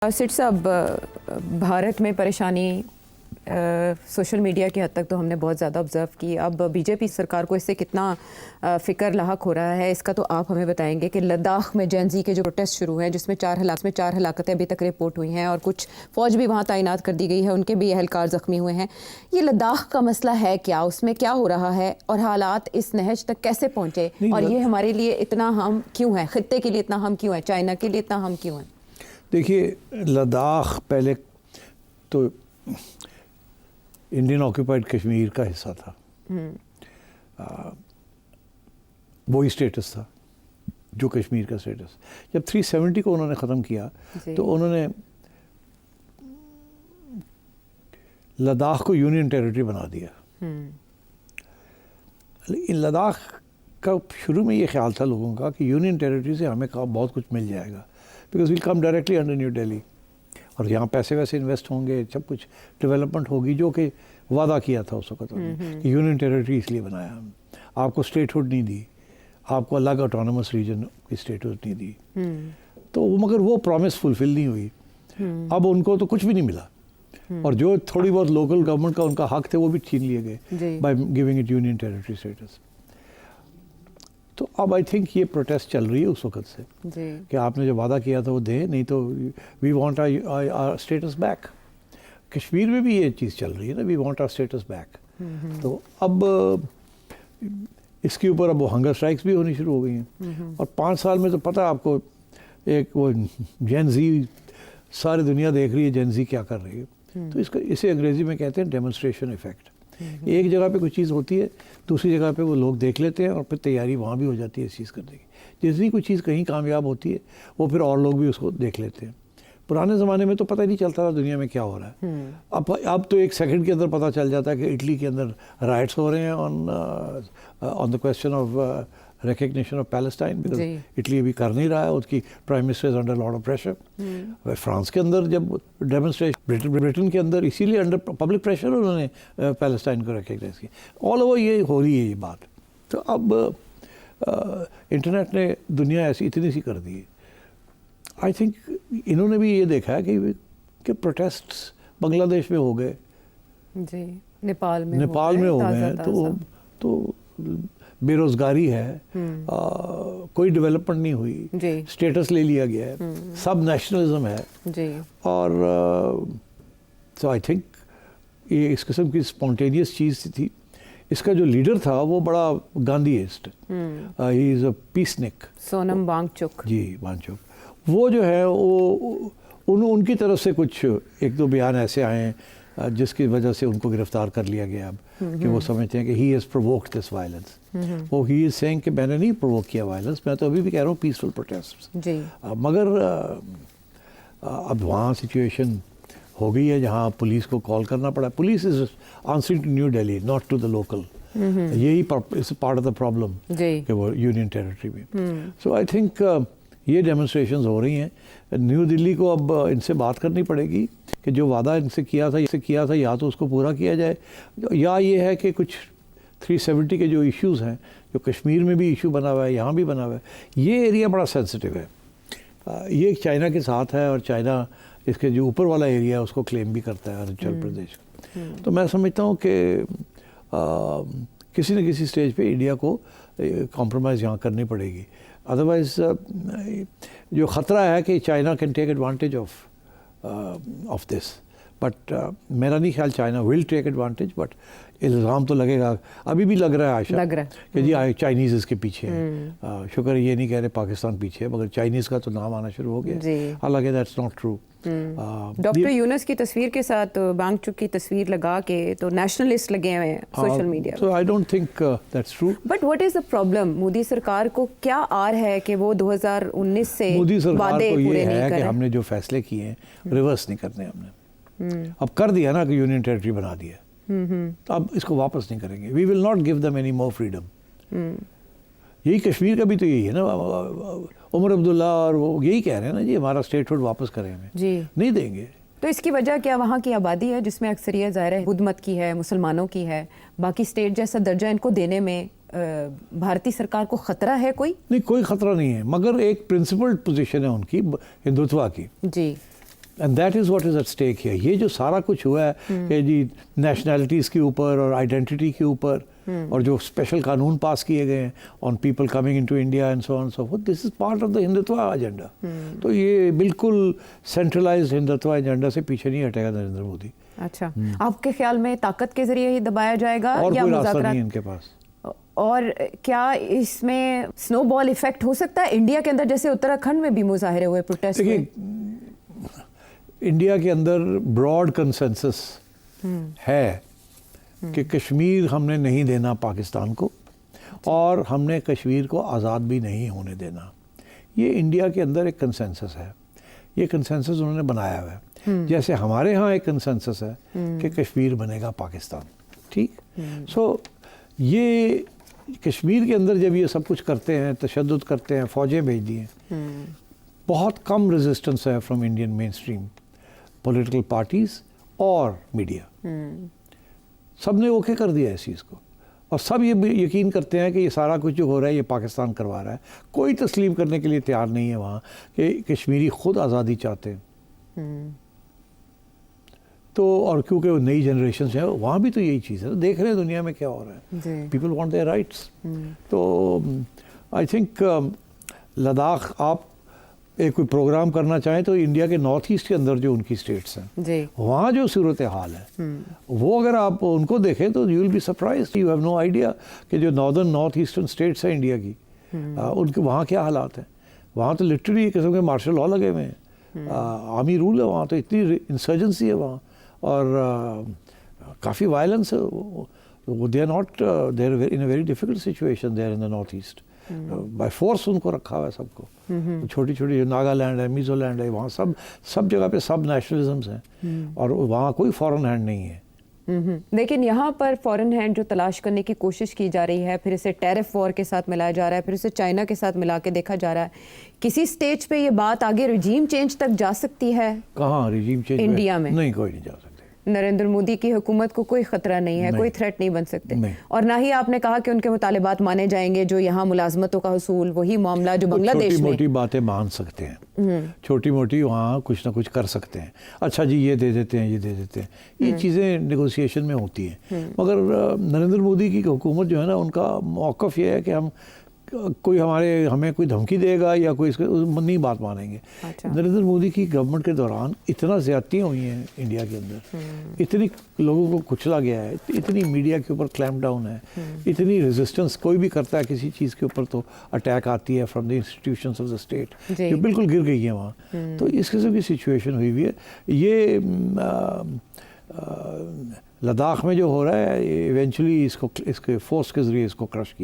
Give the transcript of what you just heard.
Seat साहब, भारत में परेशानी सोशल मीडिया की हद तक तो हमने बहुत ज़्यादा ऑब्ज़र्व की। अब बीजेपी सरकार को इससे कितना फ़िक्र लाहक हो रहा है, इसका तो आप हमें बताएंगे कि लद्दाख में जैन ज़ी के जो प्रोटेस्ट शुरू हैं, जिसमें चार हलाकतें अभी तक रिपोर्ट हुई हैं और कुछ फ़ौज भी वहाँ तैनात कर दी गई है, उनके भी अहलकार ज़ख्मी हुए हैं। ये लद्दाख का मसला है क्या, उसमें क्या हो रहा है और हालात इस नहज तक कैसे पहुँचे, और ये हमारे लिए इतना हम क्यों हैं, ख़ित्ते के लिए इतना हम क्यों हैं, चाइना के लिए इतना हम क्यों हैं? देखिए, लद्दाख पहले तो इंडियन ऑक्यूपाइड कश्मीर का हिस्सा था। वही स्टेटस था जो कश्मीर का स्टेटस। जब 370 को उन्होंने ख़त्म किया तो उन्होंने लद्दाख को यूनियन टेरिटरी बना दिया। लेकिन लद्दाख का शुरू में ये ख्याल था लोगों का कि यूनियन टेरिटरी से हमें बहुत कुछ मिल जाएगा, because will come directly under new Delhi, और यहाँ पैसे वैसे इन्वेस्ट होंगे, सब कुछ डेवलपमेंट होगी, जो कि वादा किया था उस वक्त कि यूनियन टेरिटरी इसलिए बनाया, आपको स्टेटहुड नहीं दी, आपको अलग ऑटोनमस रीजन की स्टेटहुड नहीं दी। तो मगर वो प्रॉमिस फुलफिल नहीं हुई। अब उनको तो कुछ भी नहीं मिला, और जो थोड़ी बहुत लोकल गवर्नमेंट का उनका हक थे वो भी छीन लिए गए by giving it union territory status. तो अब आई थिंक ये प्रोटेस्ट चल रही है उस वक्त से कि आपने जो वादा किया था वो दे, नहीं तो we want our status back. Kashmir में भी ये चीज़ चल रही है ना, we want our status back. तो अब इसके ऊपर अब वो हंगर स्ट्राइक्स भी होनी शुरू हो गई हैं, और 5 साल में तो पता है आपको, एक वो जैन ज़ी सारी दुनिया देख रही है जैन ज़ी क्या कर रही है। तो इसे अंग्रेज़ी में कहते हैं डेमोन्स्ट्रेशन इफेक्ट। एक जगह पे कोई चीज़ होती है, दूसरी जगह पे वो लोग देख लेते हैं और फिर तैयारी वहाँ भी हो जाती है इस चीज़ करने की। जिस भी कोई चीज़ कहीं कामयाब होती है वो फिर और लोग भी उसको देख लेते हैं। पुराने ज़माने में तो पता ही नहीं चलता था दुनिया में क्या हो रहा है। अब तो 1 सेकंड के अंदर पता चल जाता है कि इटली के अंदर राइट्स हो रहे हैं on the question of recognition of Palestine, because Italy अभी कर नहीं रहा है, उसकी prime minister is under lot of pressure. France के अंदर जब डेमोन्स्ट्रेशन, ब्रिटेन के अंदर इसीलिए अंडर पब्लिक प्रेशर उन्होंने पैलेस्टाइन को रिकग्नाइज किया। ऑल ओवर ये हो रही है ये बात। तो अब इंटरनेट ने दुनिया ऐसी इतनी सी कर दी है। आई थिंक इन्होंने भी ये देखा है कि प्रोटेस्ट्स बांग्लादेश में हो गए, नेपाल में हो गए हैं, तो बेरोजगारी है, कोई डेवलपमेंट नहीं हुई, स्टेटस ले लिया गया है, सब नेशनलिज्म है। और तो आई थिंक ये इस किस्म की स्पॉन्टेनियस चीज़ थी। इसका जो लीडर था वो बड़ा गांधीइस्ट, ही is a peacenik, Sonam Wangchuk. जी, वांगचुक। वो जो है वो उनकी तरफ से कुछ 1-2 बयान ऐसे आए हैं जिसकी वजह से उनको गिरफ्तार कर लिया गया अब, कि वो समझते हैं कि he has provoked this violence. वो ही इज सेइंग कि मैंने नहीं प्रोवोक किया वायलेंस, मैं तो अभी भी कह रहा हूँ पीसफुल प्रोटेस्ट। मगर अब वहाँ सिचुएशन हो गई है जहाँ पुलिस को कॉल करना पड़ा। Police is answering to new Delhi, not to the local. यही is part of the problem कि वो यूनियन टेरिटरी में। सो आई थिंक ये डेमोन्स्ट्रेशंस हो रही हैं। न्यू दिल्ली को अब इनसे बात करनी पड़ेगी कि जो वादा इनसे किया था या तो उसको पूरा किया जाए, या ये है कि कुछ 370 के जो इश्यूज़ हैं, जो कश्मीर में भी इशू बना हुआ है, यहाँ भी बना हुआ है, ये एरिया बड़ा सेंसिटिव है। ये चाइना के साथ है, और चाइना इसके जो ऊपर वाला एरिया है उसको क्लेम भी करता है, अरुणाचल प्रदेश। तो मैं समझता हूँ कि किसी न किसी स्टेज पे इंडिया को कॉम्प्रोमाइज़ यहाँ करनी पड़ेगी। अदरवाइज जो ख़तरा है कि China can take advantage of this, but मेरा नहीं ख्याल China will take advantage, but इल्ज़ाम तो लगेगा, अभी भी लग रहा है आशा कि जी चाइनीज़ इसके पीछे हैं। शुक्र ये नहीं कह रहे पाकिस्तान पीछे है, मगर चाइनीज़ का तो नाम आना शुरू हो गया। हालांकि that's not true. Doctor Yunus की तस्वीर के साथ वांगचुक की तस्वीर लगा के तो नेशनलिस्ट लगे हुए हैं social media. So I don't think that's true. But what is the problem? Modi सरकार को क्या आर है कि वो 2019 से मोदी सरकार को ये है कि हमने जो फैसले किए हैं रिवर्स नहीं करने हमने। अब कर दिया ना कि यूनियन टेरिटरी बना दिया, तो अब इसको वापस नहीं करेंगे। We will not give them any more freedom. यही कश्मीर का भी तो यही है ना, उमर अब्दुल्ला और वो यही कह रहे हैं ना जी हमारा स्टेटहुड वापस करें, हमें जी नहीं देंगे। तो इसकी वजह क्या वहाँ की आबादी है जिसमें अक्सरियत ज़ाहिर है बुद्ध मत की है, मुसलमानों की है, बाकी स्टेट जैसा दर्जा इनको देने में भारतीय सरकार को खतरा है? कोई नहीं, कोई खतरा नहीं है, मगर एक प्रिंसिपल्ड पोजीशन है उनकी हिंदुत्व की। जी and that is what is at stake here. ये जो सारा कुछ हुआ है कि जी नेशनैलिटीज़ के ऊपर और आइडेंटिटी के ऊपर और जो स्पेशल कानून पास किए गए हैं on people coming into India and so on so fourth, this is part of the Hindutva agenda. तो ये बिल्कुल सेंट्रलाइज्ड हिंदुत्व एजेंडा से पीछे नहीं हटेगा नरेंद्र मोदी। अच्छा, आपके ख्याल में ताकत के जरिए ही दबाया जाएगा और या कोई रास्ता मुज़ाकरात? नहीं इनके पास। और क्या इसमें स्नोबॉल इफेक्ट हो सकता है इंडिया के अंदर, जैसे उत्तराखंड में भी मुजाहरे हुए, प्रोटेस्ट हुए? देखिए, इंडिया के अंदर ब्रॉड कंसेंसस है कि कश्मीर हमने नहीं देना पाकिस्तान को और हमने कश्मीर को आज़ाद भी नहीं होने देना। ये इंडिया के अंदर एक कंसेंसस है, ये कंसेंसस उन्होंने बनाया हुआ है। जैसे हमारे यहाँ एक कंसेंसस है कि कश्मीर बनेगा पाकिस्तान, ठीक। सो ये कश्मीर के अंदर जब ये सब कुछ करते हैं, तशद्दुद करते हैं, फ़ौजें भेज दी हैं, बहुत कम रेजिस्टेंस है from Indian main stream political parties और मीडिया। सब ने ओके कर दिया इस चीज़ को और सब ये यकीन करते हैं कि ये सारा कुछ जो हो रहा है ये पाकिस्तान करवा रहा है। कोई तस्लीम करने के लिए तैयार नहीं है वहाँ कि कश्मीरी खुद आज़ादी चाहते हैं। तो और क्योंकि वो नई जनरेशन है वहाँ भी तो यही चीज़ है, देख रहे हैं दुनिया में क्या हो रहा है, पीपल वांट देयर राइट्स। तो आई थिंक लद्दाख आप एक कोई प्रोग्राम करना चाहें तो इंडिया के नॉर्थ ईस्ट के अंदर जो उनकी स्टेट्स हैं वहाँ जो सूरत हाल है वो अगर आप उनको देखें तो you will be surprised, you have no idea कि जो नॉर्थ ईस्टर्न स्टेट्स हैं इंडिया की उनके वहाँ क्या हालात हैं। वहाँ तो लिटरली एक किस्म के मार्शल लॉ लगे हुए हैं, आर्मी रूल है वहाँ, तो इतनी इंसर्जेंसी है वहाँ और काफ़ी वायलेंस है। They are not there in a very difficult situation there in the north east. By force उनको रखा हुआ है सबको। छोटी छोटी जो नागालैंड है, मिजोलैंड है, वहाँ सब जगह पे सब नेशनलिज्म्स हैं और वहाँ कोई फॉरेन हैंड नहीं है। लेकिन यहाँ पर फॉरेन हैंड जो तलाश करने की कोशिश की जा रही है, फिर इसे टैरिफ वॉर के साथ मिलाया जा रहा है, फिर इसे चाइना के साथ मिला के देखा जा रहा है, किसी स्टेज पे ये बात आगे रिजीम चेंज तक जा सकती है? कहाँ रिजीम चेंज इंडिया में नहीं, कोई नहीं जा सकता। नरेंद्र मोदी की हुकूमत को कोई खतरा नहीं है, कोई थ्रेट नहीं बन सकते। और ना ही आपने कहा कि उनके मुतालिबात माने जाएंगे, जो यहाँ मुलाजमतों का हुसूल, वही मामला जो बांग्लादेश में। छोटी मोटी बातें मान सकते हैं, छोटी मोटी वहाँ कुछ ना कुछ कर सकते हैं। अच्छा जी ये दे देते हैं, ये दे देते हैं, ये चीज़ें नेगोशिएशन में होती हैं। मगर नरेंद्र मोदी की हुकूमत जो है ना, उनका मौक़िफ़ ये है कि हम कोई हमें कोई धमकी देगा या कोई इसके नहीं बात मानेंगे। अच्छा। नरेंद्र मोदी की गवर्नमेंट के दौरान इतना ज़्यादतियाँ हुई हैं इंडिया के अंदर, इतनी लोगों को कुचला गया है, इतनी मीडिया के ऊपर क्लैम्प डाउन है, इतनी रेजिस्टेंस कोई भी करता है किसी चीज़ के ऊपर तो अटैक आती है from the institutions of the state, जो बिल्कुल गिर गई है वहाँ। तो इस किस्म की सिचुएशन हुई हुई है। ये लद्दाख में जो हो रहा है इवेंचुअली इसके फोर्स के ज़रिए इसको क्रश किया